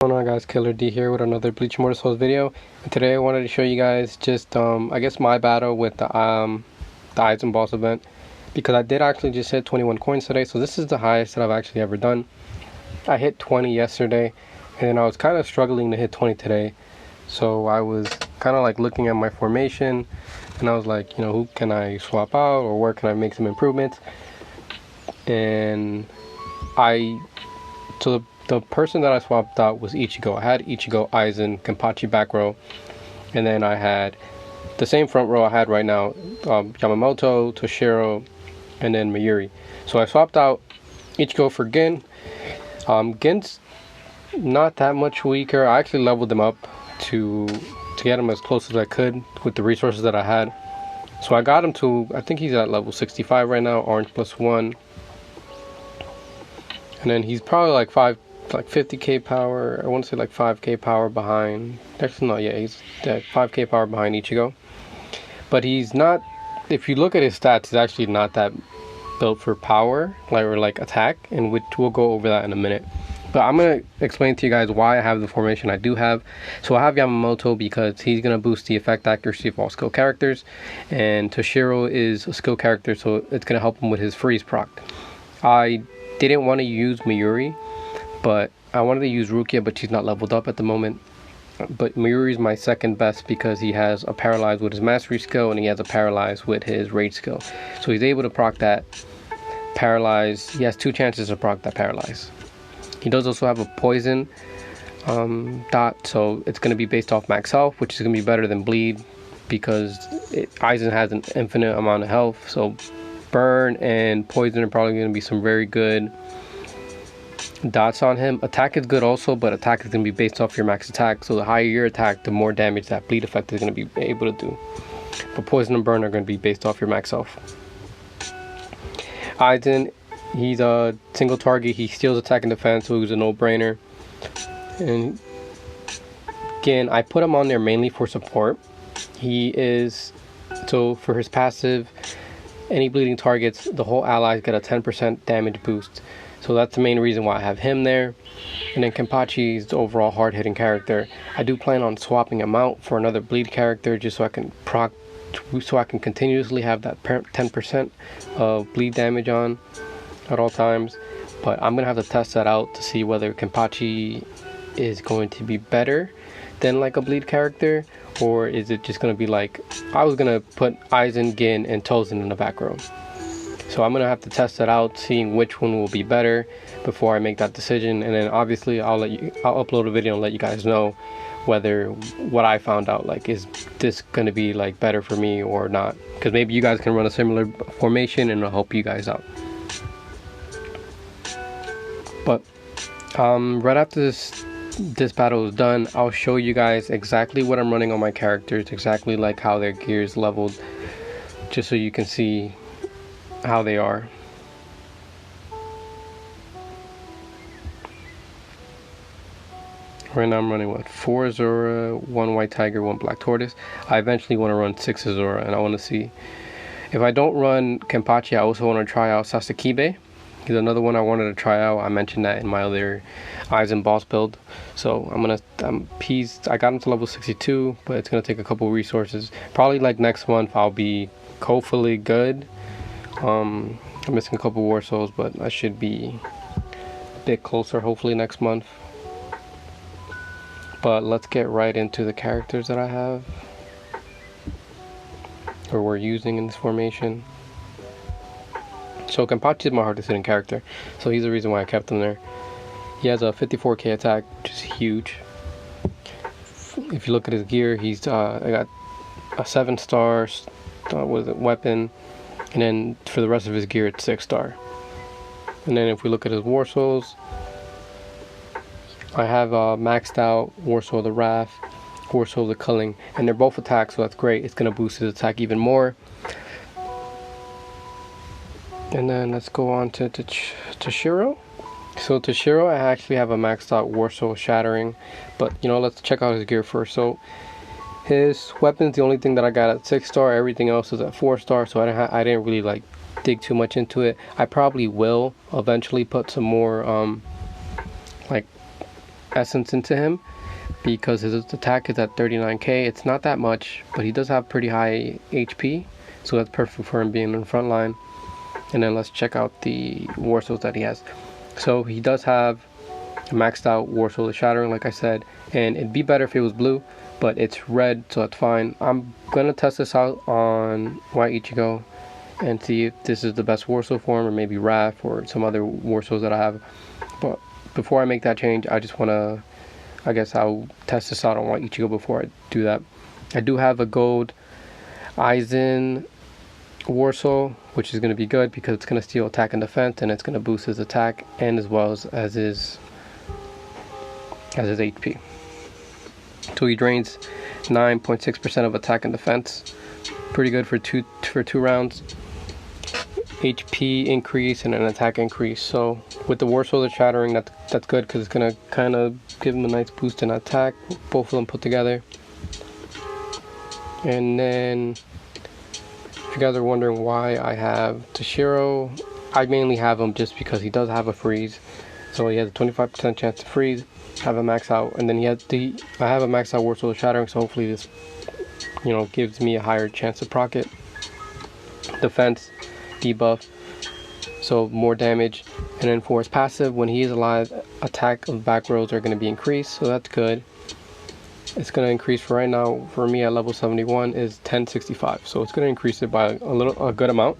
going on, guys? Killer D here with another Bleach Immortal Souls video. And today I wanted to show you guys just I guess my battle with the Aizen boss event, because I did actually just hit 21 coins today. So this is the highest that I've actually ever done. I hit 20 yesterday, and I was kind of struggling to hit 20 today. So I was kind of like looking at my formation, and I was like, you know, who can I swap out, or where can I make some improvements? And the person that I swapped out was Ichigo. I had Ichigo, Aizen, Kenpachi back row, and then I had the same front row I had right now, Yamamoto, Toshiro, and then Mayuri. So I swapped out Ichigo for Gin. Gin's not that much weaker. I actually leveled him up to get him as close as I could with the resources that I had. So I got him to, I think he's at level 65 right now, orange +1. And then he's probably like 50k power. I want to say like 5k power behind. Actually, no, yeah, he's 5k power behind Ichigo. But he's not. If you look at his stats, he's actually not that built for power, like attack, and we'll go over that in a minute. But I'm gonna explain to you guys why I have the formation I do have. So I have Yamamoto because he's gonna boost the effect accuracy of all skill characters, and Toshiro is a skill character, so it's gonna help him with his freeze proc. I didn't want to use Mayuri, but I wanted to use Rukia, but she's not leveled up at the moment. But Mayuri is my second best because he has a paralyze with his mastery skill, and he has a paralyze with his rage skill. So he's able to proc that paralyze. He has 2 chances to proc that paralyze. He does also have a poison dot, so it's going to be based off max health, which is going to be better than bleed because Aizen has an infinite amount of health. So burn and poison are probably going to be some very good dots on him. Attack is good also, but attack is going to be based off your max attack. So the higher your attack, the more damage that bleed effect is going to be able to do. But poison and burn are going to be based off your max health. Aizen, he's a single target. He steals attack and defense, so he's a no-brainer. And again, I put him on there mainly for support. He is, so for his passive, any bleeding targets, the whole allies get a 10% damage boost. So that's the main reason why I have him there. And then Kenpachi is the overall hard-hitting character. I do plan on swapping him out for another bleed character just so I can continuously have that 10% of bleed damage on at all times. But I'm gonna have to test that out to see whether Kenpachi is going to be better than like a bleed character, or is it just gonna be like, I was gonna put Aizen, Gin, and Tozen in the back row. So I'm gonna have to test that out, seeing which one will be better before I make that decision. And then obviously I'll upload a video and let you guys know whether what I found out, like, is this gonna be like better for me or not, because maybe you guys can run a similar formation and it'll help you guys out. But right after this battle is done, I'll show you guys exactly what I'm running on my characters, exactly like how their gear is leveled, just so you can see how they are. Right now I'm running what, 4 Azura, 1 White Tiger, 1 Black Tortoise. I eventually want to run 6 Azura, and I want to see if I don't run Kenpachi. I also want to try out Sasakibe. He's another one I wanted to try out. I mentioned that in my other Aizen boss build. So I got him to level 62, but it's gonna take a couple resources. Probably like next month I'll be hopefully good. I'm missing a couple war souls, but I should be a bit closer hopefully next month. But let's get right into the characters that I have, or we're using in this formation. So Kenpachi is my hardest hitting character, so he's the reason why I kept him there. He has a 54k attack, which is huge. If you look at his gear, he's I got a 7-star weapon, and then for the rest of his gear it's 6-star. And then if we look at his war souls, I have maxed out War Soul of the Wrath, War Soul of the Culling, and they're both attacks, so that's great. It's gonna boost his attack even more. And then let's go on to Toshiro. So Toshiro, I actually have a maxed out War Soul Shattering, but you know, let's check out his gear first. So his weapon's the only thing that I got at 6-star. Everything else is at 4-star, so I didn't really like dig too much into it. I probably will eventually put some more like essence into him because his attack is at 39k. It's not that much, but he does have pretty high HP, so that's perfect for him being in the front line. And then let's check out the War Souls that he has. So he does have a maxed out War Soul of Shattering, like I said, and it'd be better if it was blue, but it's red, so that's fine. I'm gonna test this out on White Ichigo and see if this is the best War Soul form, or maybe Raph or some other War Souls that I have. But before I make that change, I just wanna, I guess I'll test this out on White Ichigo before I do that. I do have a gold Aizen War Soul, which is going to be good because it's going to steal attack and defense, and it's going to boost his attack and as well as his HP. So he drains 9.6% of attack and defense. Pretty good for two rounds. HP increase and an attack increase. So with the War Soul of Shattering, that's good because it's going to kind of give him a nice boost in attack, both of them put together. And then if you guys are wondering why I have Toshiro, I mainly have him just because he does have a freeze. So he has a 25% chance to freeze, have a max out, and then I have a max out War Soul of Shattering, so hopefully this, gives me a higher chance to proc it. Defense, debuff, so more damage. And then for his passive, when he is alive, attack of back rows are going to be increased, so that's good. It's going to increase for right now, for me at level 71 is 1065, so it's going to increase it by a good amount.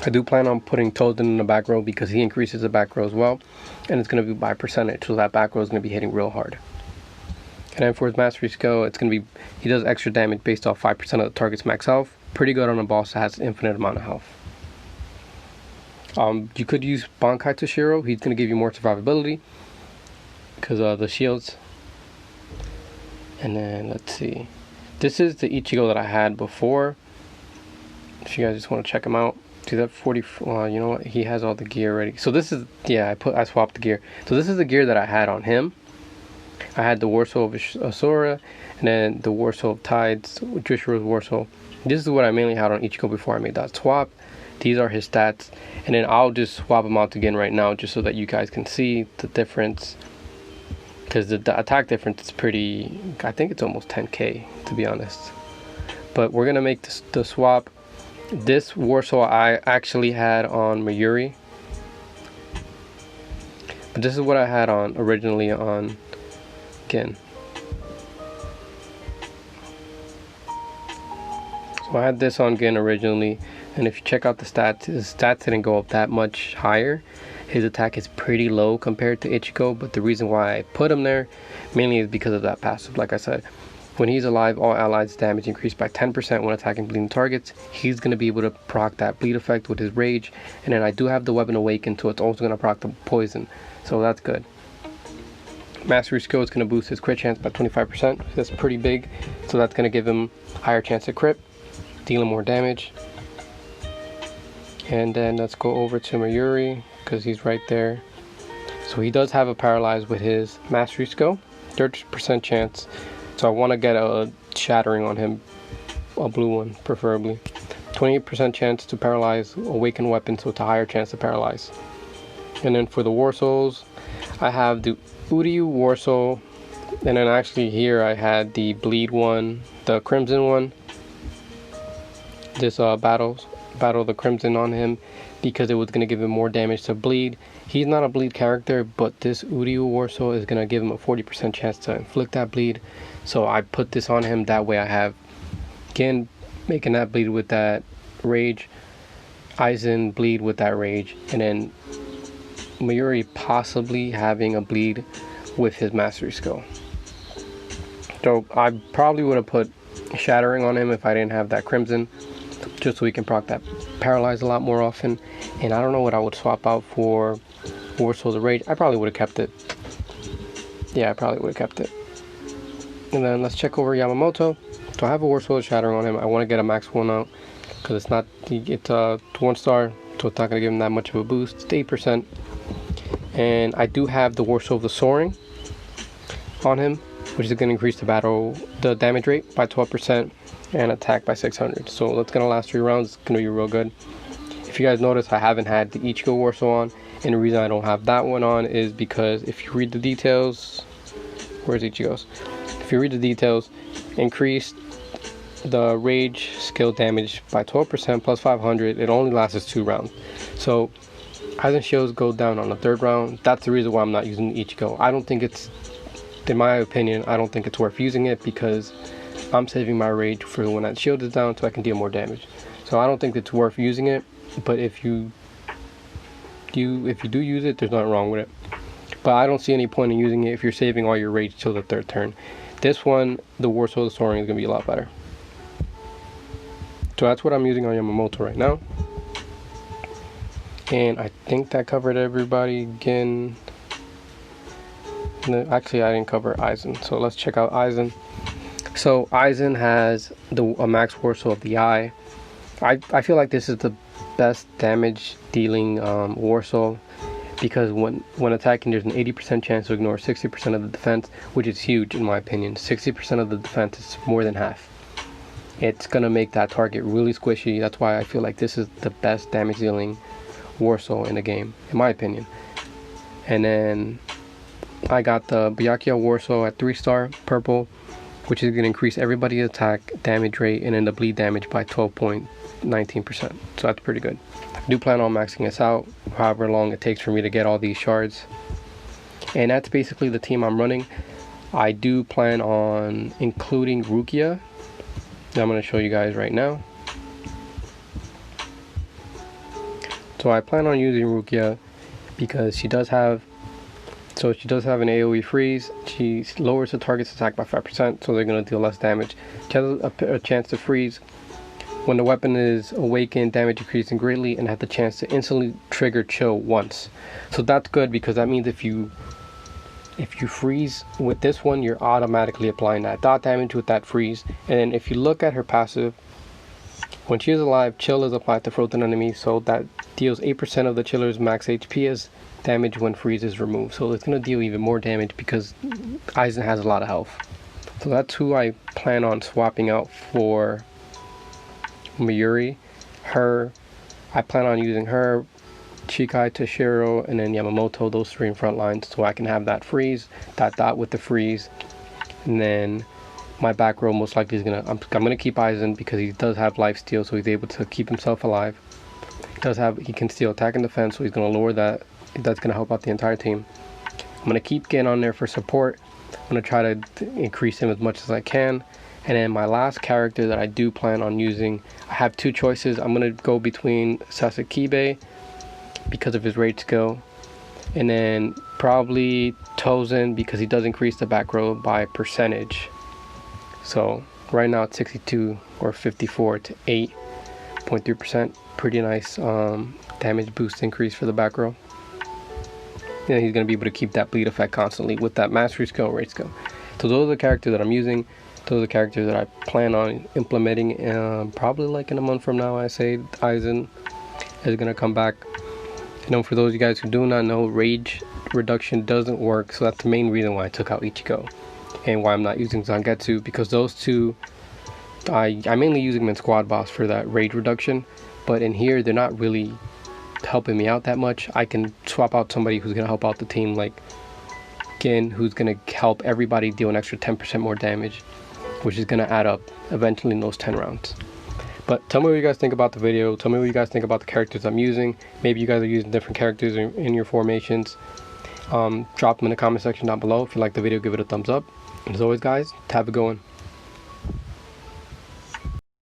I do plan on putting Tozen in the back row because he increases the back row as well, and it's going to be by percentage, so that back row is going to be hitting real hard. And then for his mastery skill, it's going to be, he does extra damage based off 5% of the target's max health. Pretty good on a boss that has an infinite amount of health. You could use Bankai Toshiro. He's going to give you more survivability because of the shields. And then let's see, this is the Ichigo that I had before, if you guys just want to check him out. See that 40, you know what, he has all the gear already. So this is, yeah, I swapped the gear. So this is the gear that I had on him. I had the War Soul of Asura, and then the War Soul of Tides, Jushiro's War Soul. This is what I mainly had on Ichigo before I made that swap. These are his stats, and then I'll just swap them out again right now just so that you guys can see the difference. Because the attack difference is pretty, I think it's almost 10k to be honest. But we're going to make the swap. This War Soul I actually had on Mayuri. But this is what I had on originally on Gin. So I had this on Gin originally. And if you check out the stats, his stats didn't go up that much higher. His attack is pretty low compared to Ichigo, but the reason why I put him there mainly is because of that passive. Like I said, when he's alive, all allies damage increased by 10% when attacking bleeding targets. He's going to be able to proc that bleed effect with his rage, and then I do have the weapon awakened, so it's also going to proc the poison, so that's good. Mastery skill is going to boost his crit chance by 25%. That's pretty big, so that's going to give him higher chance to crit, dealing more damage. And then let's go over to Mayuri, because he's right there. So he does have a paralyze with his mastery skill, 30% chance. So I want to get a shattering on him, a blue one preferably. 28% chance to paralyze awakened weapon, so it's a higher chance to paralyze. And then for the War Souls, I have the Uryu War Soul, and then actually here I had the bleed one, the crimson one. This battle the crimson on him because it was going to give him more damage to bleed. He's not a bleed character, but this Uryu War Soul is going to give him a 40% chance to inflict that bleed. So I put this on him, that way I have Gin making that bleed with that rage, Aizen bleed with that rage, and then Mayuri possibly having a bleed with his mastery skill. So I probably would have put shattering on him if I didn't have that crimson, just so he can proc that paralyze a lot more often. And I don't know what I would swap out for War Soul of Rage. I probably would have kept it. Yeah, I probably would have kept it. And then let's check over Yamamoto. So I have a War Soul of Shattering on him. I want to get a max one out because it's 1 star, so it's not going to give him that much of a boost. It's 8%. And I do have the War Soul of the Soaring on him, which is going to increase the damage rate by 12% and attack by 600. So that's going to last 3 rounds. It's going to be real good. If you guys notice, I haven't had the Ichigo Warsaw on, and the reason I don't have that one on is because if you read the details, where's Ichigo's? If you read the details, increase the rage skill damage by 12% plus 500. It only lasts 2 rounds. So Aizen shields go down on the 3rd round. That's the reason why I'm not using Ichigo. I don't think it's, in my opinion, I don't think it's worth using it because I'm saving my rage for when that shield is down so I can deal more damage. So I don't think it's worth using it. But if you do use it, there's nothing wrong with it. But I don't see any point in using it if you're saving all your rage till the 3rd turn. This one, the Warsaw Soaring, is going to be a lot better. So that's what I'm using on Yamamoto right now. And I think that covered everybody again. No, actually, I didn't cover Aizen. So let's check out Aizen. So Aizen has a max Warsaw of the Eye. I feel like this is the best damage dealing Warsaw, because when attacking there's an 80% chance to ignore 60% of the defense, which is huge in my opinion. 60% of the defense is more than half. It's gonna make that target really squishy. That's why I feel like this is the best damage dealing Warsaw in the game, in my opinion. And then I got the Byakuya Warsaw at 3-star purple, which is going to increase everybody's attack damage rate and then the bleed damage by 12.19%. So that's pretty good. I do plan on maxing this out, however long it takes for me to get all these shards. And that's basically the team I'm running. I do plan on including Rukia. I'm going to show you guys right now. So I plan on using Rukia because she does have an AoE freeze. She lowers the target's attack by 5%, so they're going to deal less damage. She has a chance to freeze. When the weapon is awakened, damage increasing greatly, and has the chance to instantly trigger chill once. So that's good because that means if you freeze with this one, you're automatically applying that dot damage with that freeze. And then if you look at her passive, when she is alive, chill is applied to frozen enemies, so that deals 8% of the chiller's max HP as damage when freeze is removed. So it's going to deal even more damage because Aizen has a lot of health. So that's who I plan on swapping out for Mayuri. I plan on using her, Chikai, Toshiro, and then Yamamoto, those 3 in front lines, so I can have that freeze, that dot with the freeze. And then my back row most likely is I'm gonna keep Aizen because he does have life steal, so he's able to keep himself alive. He can steal attack and defense, so he's gonna lower that. That's gonna help out the entire team. I'm gonna keep Gin on there for support. I'm gonna try to increase him as much as I can. And then my last character that I do plan on using, I have 2 choices. I'm gonna go between Sasakibe because of his rage skill, and then probably Tozen because he does increase the back row by percentage. So right now it's 62 or 54 to 8.3%. Pretty nice damage boost increase for the back row. And he's going to be able to keep that bleed effect constantly with that mastery skill and rage skill. So those are the characters that I'm using. Those are the characters that I plan on implementing probably like in a month from now. I say Aizen is going to come back. For those of you guys who do not know, rage reduction doesn't work, so that's the main reason why I took out Ichigo and why I'm not using Zangetsu, because those 2 I'm mainly using them in squad boss for that rage reduction, but in here they're not really helping me out that much. I can swap out somebody who's going to help out the team, like Gin, who's going to help everybody deal an extra 10% more damage, which is going to add up eventually in those 10 rounds. But tell me what you guys think about the video. Tell me what you guys think about the characters I'm using. Maybe you guys are using different characters in your formations. Drop them in the comment section down below. If you like the video, give it a thumbs up. And as always, guys, have a good one.